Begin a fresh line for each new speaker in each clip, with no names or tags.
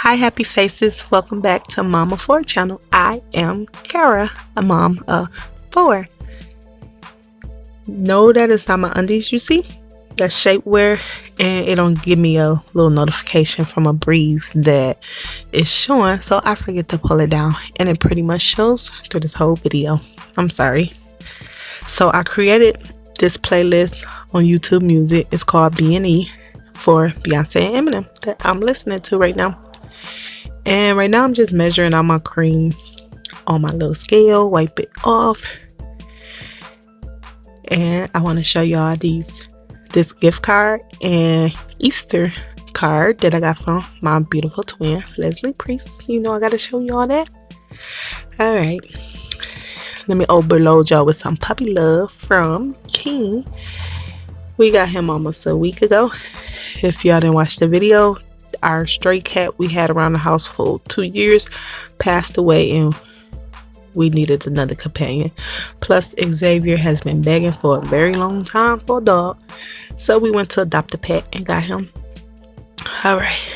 Hi, happy faces. Welcome back to Mama 4 channel. I am Cara, a mom of 4. No, that is not my undies, you see? That's shapewear, and it don't give me a little notification from a breeze that is showing, so I forget to pull it down, and it pretty much shows through this whole video. I'm sorry. So I created this playlist on YouTube Music. It's called B&E for Beyonce and Eminem that I'm listening to right now. And right now I'm just measuring out my cream on my little scale, wipe it off. And I want to show y'all this gift card and Easter card that I got from my beautiful twin, Leslie Priest. You know I got to show y'all that. Alright. Let me overload y'all with some puppy love from King. We got him almost a week ago. If y'all didn't watch the video, our stray cat we had around the house for 2 years passed away, and we needed another companion. Plus Xavier has been begging for a very long time for a dog, so we went to adopt a pet and got him. Alright,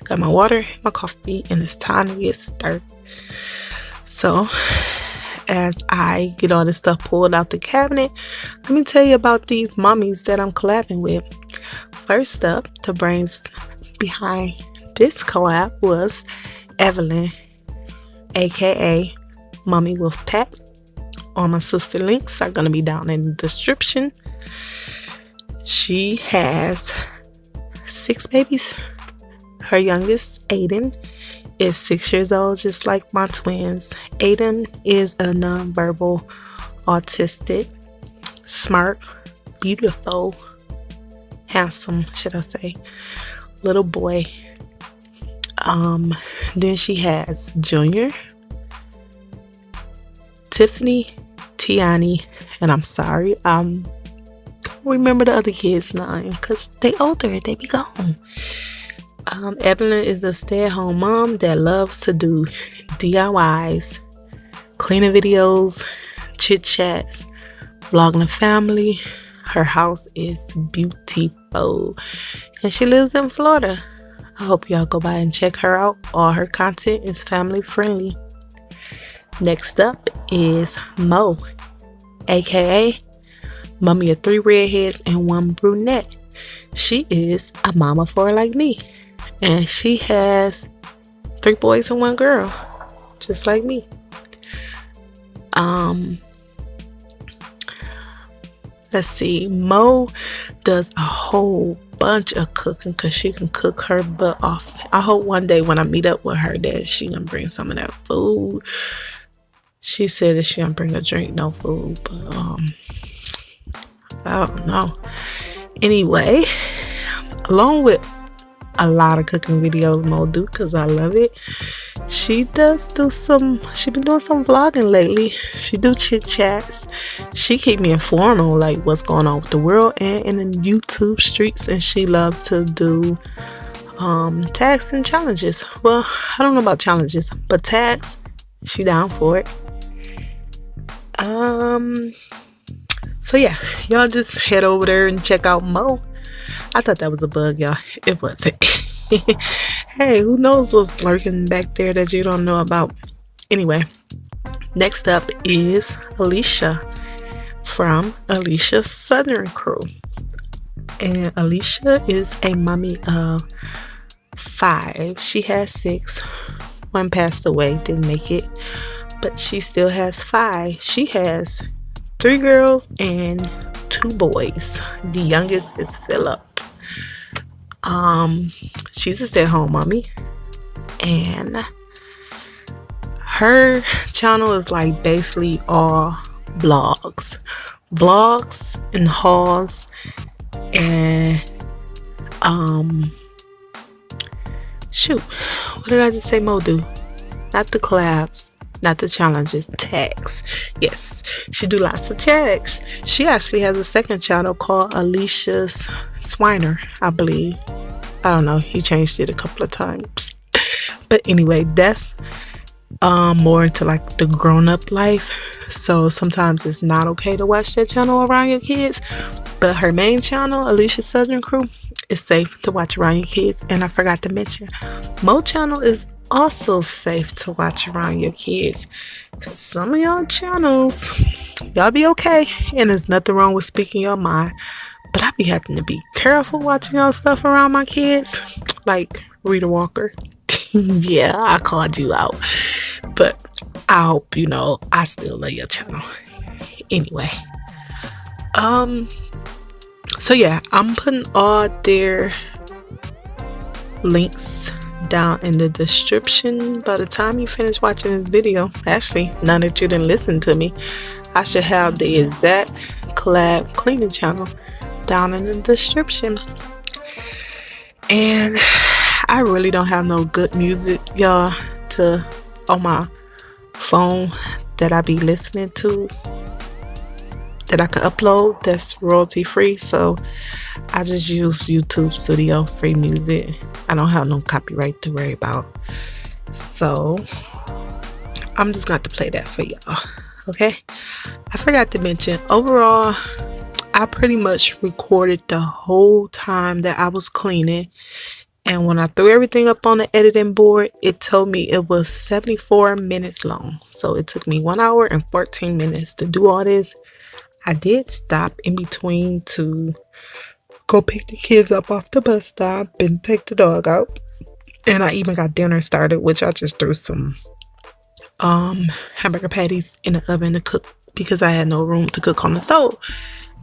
got my water, my coffee, and it's time to get started. So as I get all this stuff pulled out the cabinet, let me tell you about these mommies that I'm collabing with. First up, the brains behind this collab was Evelyn, aka Mommy with Pat. All my sister links are going to be down in the description. She has 6 babies. Her youngest, Aiden, is 6 years old, just like my twins. Aiden is a nonverbal, autistic, smart, beautiful, handsome, should I say, little boy. Then she has Junior, Tiffany, Tiani, and I'm sorry, don't remember the other kids' name because they older, they be gone. Evelyn is a stay-at-home mom that loves to do DIYs, cleaning videos, chit-chats, vlogging the family. Her house is beautiful, and she lives in Florida. I hope y'all go by and check her out. All her content is family friendly. Next up is Mo, aka Mommy of 3 redheads and 1 brunette. She is a mama 4 like me, and she has 3 boys and 1 girl, just like me. Let's see, Mo does a whole bunch of cooking because she can cook her butt off. I hope one day when I meet up with her that she gonna bring some of that food. She said that she gonna bring a drink, no food, but I don't know. Anyway, along with a lot of cooking videos Mo do because I love it, she been doing some vlogging lately. She do chit chats. She keep me informed on like what's going on with the world and in the YouTube streets, and she loves to do tags and challenges. Well, I don't know about challenges, but tags, she down for it. So yeah, y'all just head over there and check out Mo. I thought that was a bug, y'all. It wasn't. Hey, who knows what's lurking back there that you don't know about. Anyway, next up is Alicia from Alicia's Southern Crew. And Alicia is a mommy of 5. She has 6. 1 passed away, didn't make it, but she still has 5. She has 3 girls and 2 boys. The youngest is Philip. She's a stay-at-home mommy, and her channel is like basically all vlogs and hauls, and shoot, what did I just say Mo do? Not the collabs, not the challenges, tags. Yes, she do lots of tags. She actually has a second channel called Alicia's Swiner, I believe. I don't know, he changed it a couple of times. But anyway, that's more into like the grown-up life, so sometimes it's not okay to watch that channel around your kids, But her main channel, Alicia's Southern Crew, is safe to watch around your kids. And I forgot to mention, Mo channel is also safe to watch around your kids. Cause some of y'all channels, y'all be okay, and there's nothing wrong with speaking your mind. But I be having to be careful watching y'all stuff around my kids. Like Rita Walker. Yeah, I called you out. But I hope you know I still love your channel. Anyway. So yeah, I'm putting all their links down in the description. By the time you finish watching this video, actually, now that you didn't listen to me, I should have the exact collab cleaning channel down in the description. And I really don't have no good music, y'all, on my phone that I be listening to, that I can upload that's royalty free. So I just use YouTube Studio free music. I don't have no copyright to worry about. So I'm just going to play that for y'all. Okay. I forgot to mention, overall, I pretty much recorded the whole time that I was cleaning. And when I threw everything up on the editing board, it told me it was 74 minutes long. So it took me 1 hour and 14 minutes to do all this. I did stop in between to go pick the kids up off the bus stop and take the dog out. And I even got dinner started, which I just threw some hamburger patties in the oven to cook because I had no room to cook on the stove.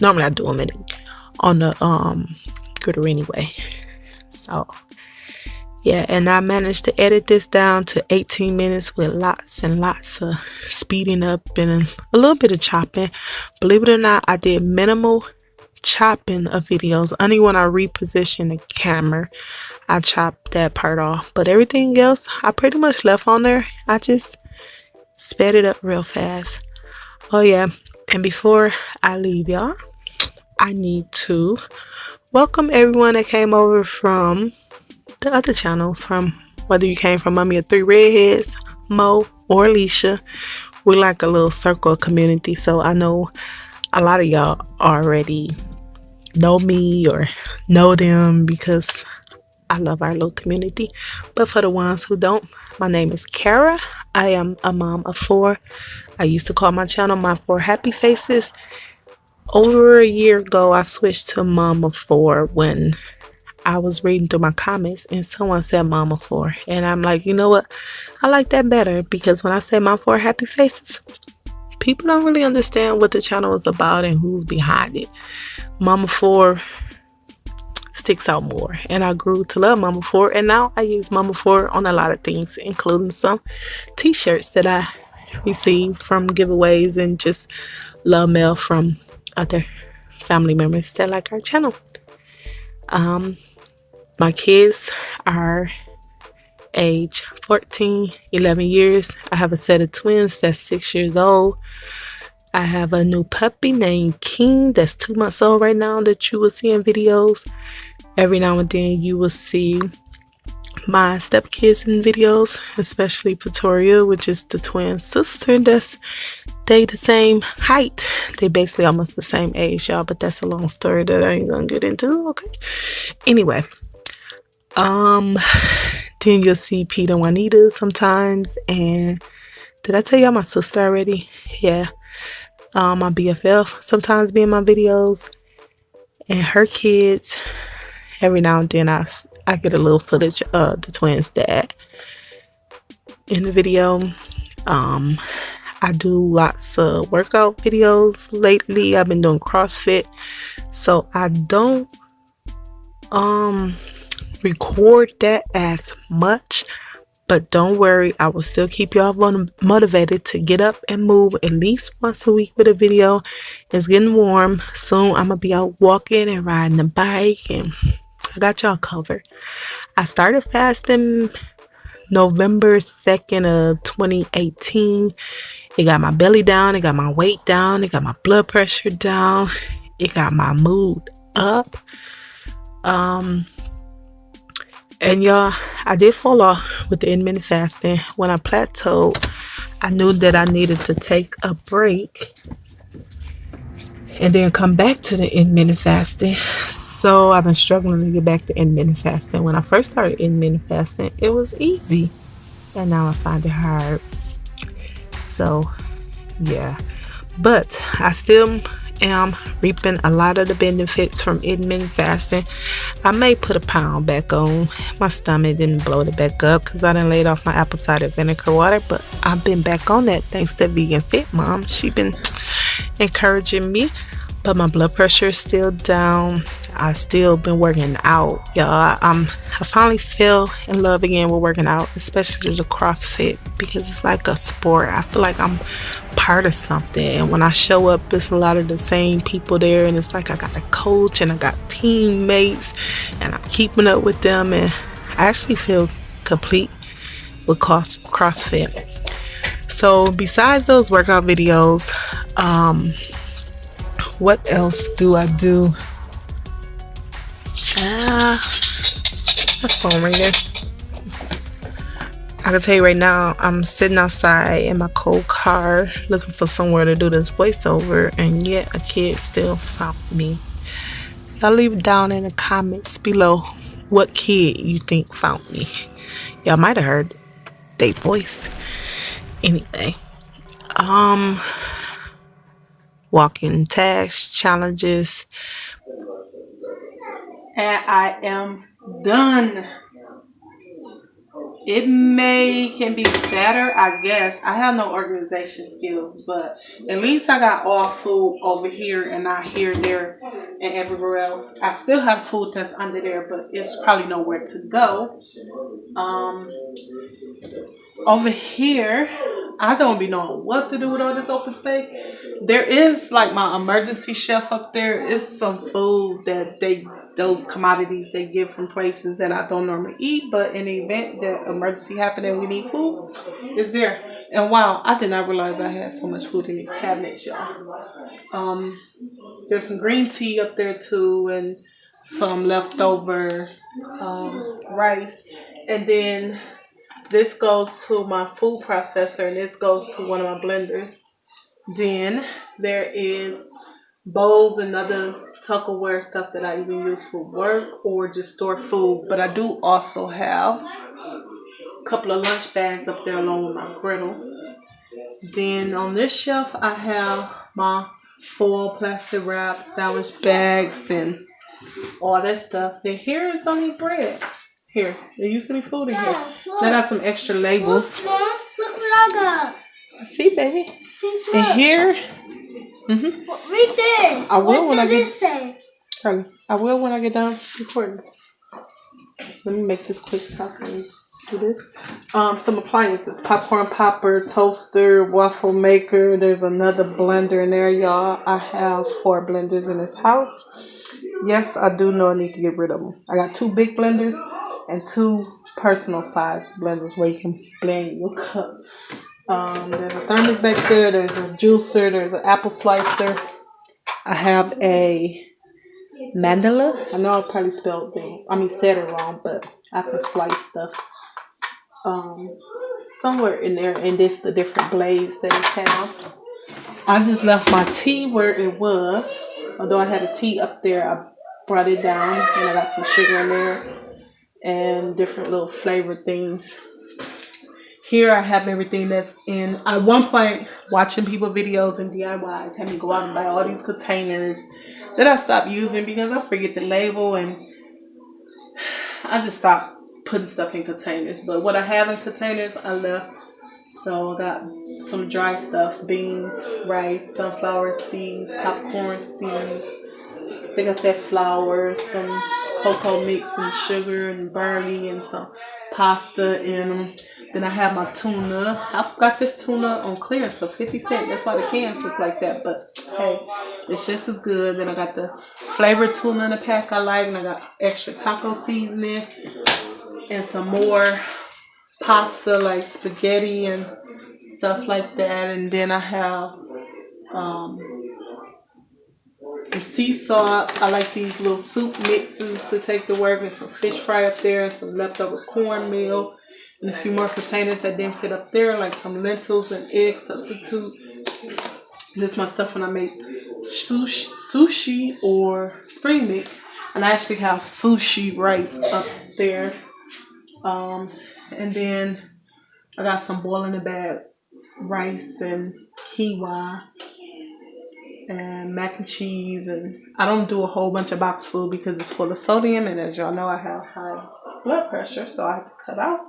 Normally I do them on the griddle anyway. So yeah, and I managed to edit this down to 18 minutes with lots and lots of speeding up and a little bit of chopping. Believe it or not, I did minimal chopping of videos. Only when I repositioned the camera, I chopped that part off. But everything else, I pretty much left on there. I just sped it up real fast. Oh yeah, and before I leave y'all, I need to welcome everyone that came over from the other channels, from whether you came from Mommy of Three Redheads, Mo, or Alicia. We're like a little circle community, so I know a lot of y'all already know me or know them because I love our little community. But for the ones who don't, my name is Cara. I am a mom of 4. I used to call my channel My 4 Happy Faces. Over a year ago, I switched to Mom of 4 when I was reading through my comments and someone said Mama 4, and I'm like, you know what, I like that better, because when I say My 4 Happy Faces, people don't really understand what the channel is about and who's behind it. Mama 4 sticks out more, and I grew to love Mama 4, and now I use Mama 4 on a lot of things, including some t-shirts that I received from giveaways and just love mail from other family members that like our channel. My kids are age 14, 11 years. I have a set of twins that's 6 years old. I have a new puppy named King that's 2 months old right now that you will see in videos. Every now and then you will see my stepkids in videos, especially Pretoria, which is the twin sister. They the same height. They basically almost the same age, y'all, but that's a long story that I ain't gonna get into. Okay. Anyway, then you'll see Pete and Juanita sometimes. And did I tell y'all my sister already? Yeah. My BFF sometimes be in my videos, and her kids. Every now and then I get a little footage of the twins' dad in the video. I do lots of workout videos lately. I've been doing CrossFit, so I don't record that as much, but don't worry, I will still keep y'all motivated to get up and move at least once a week with a video. It's getting warm soon. I'm gonna be out walking and riding the bike, and I got y'all covered. I started fasting November 2nd of 2018. It got my belly down, it got my weight down, it got my blood pressure down, it got my mood up. And y'all, I did fall off with the intermittent fasting. When I plateaued, I knew that I needed to take a break. and then come back to the intermittent fasting. So I've been struggling to get back to intermittent fasting. When I first started intermittent fasting, it was easy, and now I find it hard. So yeah, but I still am reaping a lot of the benefits from intermittent fasting. I may put a pound back on. My stomach didn't blow it back up because I done laid off my apple cider vinegar water, but I've been back on that thanks to Vegan Fit Mom. She been encouraging me, but my blood pressure is still down. I still been working out, y'all. I finally fell in love again with working out, especially the CrossFit, because it's like a sport. I feel like I'm part of something, and when I show up, it's a lot of the same people there, and it's like I got a coach and I got teammates, and I'm keeping up with them, and I actually feel complete with CrossFit. So besides those workout videos, what else do I do? My phone right there. I can tell you right now, I'm sitting outside in my cold car looking for somewhere to do this voiceover, and yet a kid still found me. Y'all leave down in the comments below what kid you think found me. Y'all might have heard their voice. Anyway, walking tasks, challenges, and I am done. It can be better, I guess. I have no organization skills, but at least I got all food over here and not here, there, and everywhere else. I still have food that's under there, but it's probably nowhere to go. Over here, I don't be knowing what to do with all this open space. There is like my emergency shelf up there. It's some food that those commodities they give from places that I don't normally eat, but in the event that emergency happened and we need food, it's there. And wow, I did not realize I had so much food in these cabinets, y'all. There's some green tea up there too, and some leftover rice, and then this goes to my food processor, and this goes to one of my blenders. Then there is bowls and other Tupperware stuff that I even use for work or just store food. But I do also have a couple of lunch bags up there along with my griddle. Then on this shelf I have my foil plastic wrap sandwich bags and all that stuff. Then here is only bread. Here, there used to be food in here. I got some extra labels.
Look what I got.
See, baby.
See,
and here,
read this.
I will
what does this say?
Carly, I will when I get done recording. Let me make this quick so I can do this. Some appliances: popcorn popper, toaster, waffle maker. There's another blender in there, y'all. I have 4 blenders in this house. Yes, I do know I need to get rid of them. I got 2 big blenders and 2 personal size blenders where you can blend your cup. There's a thermos back there. There's a juicer. There's an apple slicer. I have a mandala. I know I probably said it wrong, but I can slice stuff. Somewhere in there, and this the different blades that it have. I just left my tea where it was. Although I had a tea up there, I brought it down, and I got some sugar in there and different little flavored things. Here I have everything that's in. At one point, watching people videos and DIYs had me go out and buy all these containers that I stopped using because I forget the label, and I just stopped putting stuff in containers. But what I have in containers, I left. So I got some dry stuff: beans, rice, sunflower seeds, popcorn seeds. I think I said flour, some cocoa mix and sugar and barley and some pasta in them. Then I have my tuna. I got this tuna on clearance for 50 cents. That's why the cans look like that. But hey, it's just as good. Then I got the flavored tuna in the pack I like. And I got extra taco seasoning and some more pasta like spaghetti and stuff like that. And then I have some sea salt. I like these little soup mixes to take to work, and some fish fry up there, and some leftover cornmeal, and a few more containers that didn't fit up there, like some lentils and egg substitute. This is my stuff when I make sushi or spring mix. And I actually have sushi rice up there. And then I got some boil in the bag rice and quinoa and mac and cheese. And I don't do a whole bunch of box food because it's full of sodium, and as y'all know, I have high blood pressure, so I have to cut out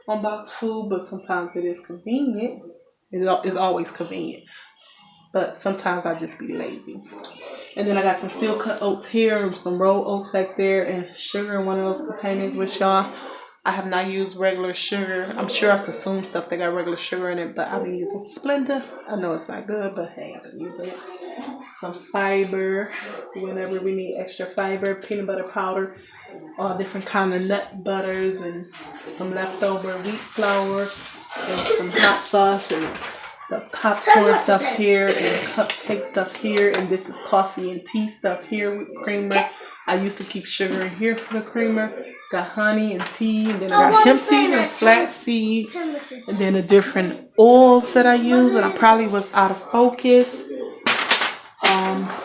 on box food. But sometimes it is convenient. It's always convenient, but sometimes I just be lazy. And then I got some steel cut oats here, some rolled oats back there, and sugar in one of those containers with y'all. I have not used regular sugar. I'm sure I consume stuff that got regular sugar in it, but I've been using Splenda. I know it's not good, but hey, I've been using it. Some fiber whenever we need extra fiber, peanut butter powder, all different kind of nut butters, and some leftover wheat flour, and some hot sauce, and the popcorn stuff here, and cupcake stuff here, and this is coffee and tea stuff here with creamer. I used to keep sugar in here for the creamer. Got honey and tea, and then I got hemp seeds and flax seeds, and then the different oils that I use, and I probably was out of focus.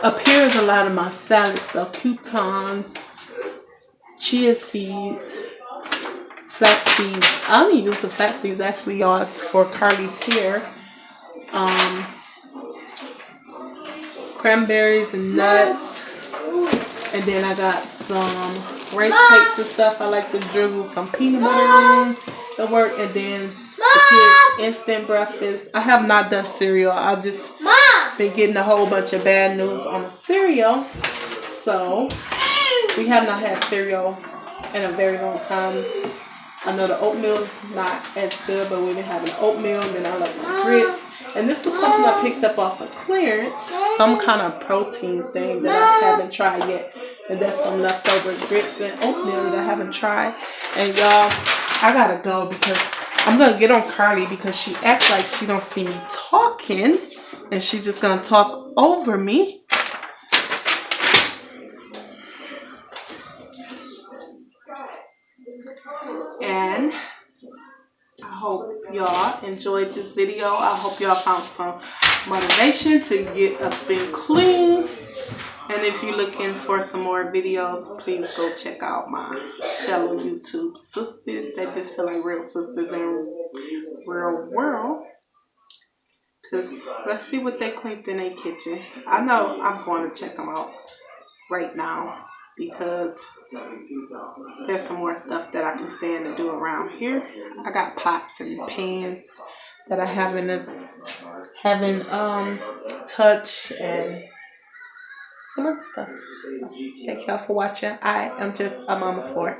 Up here is a lot of my salad stuff, croutons, chia seeds, flax seeds. I only use the flax seeds actually, y'all, for Carly hair. Cranberries and nuts. And then I got some rice cakes and stuff. I like to drizzle some peanut butter in the work. And then the kids instant breakfast. I have not done cereal. I just been getting a whole bunch of bad news on the cereal. So we have not had cereal in a very long time. I know the oatmeal is not as good, but we've been having oatmeal. And then I like my grits. And this was something I picked up off of clearance. Some kind of protein thing that I haven't tried yet. And that's some leftover grits and oatmeal that I haven't tried. And y'all, I gotta go because I'm gonna get on Carly because she acts like she don't see me talking. And she's just gonna talk over me. And I hope y'all enjoyed this video. I hope y'all found some motivation to get up and clean. And if you're looking for some more videos, please go check out my fellow YouTube sisters that just feel like real sisters in real world. Because let's see what they cleaned in their kitchen. I know I'm going to check them out right now because there's some more stuff that I can stand to do around here. I got pots and pans that I haven't touched and some other stuff. So, thank y'all for watching. I am just a mama for it.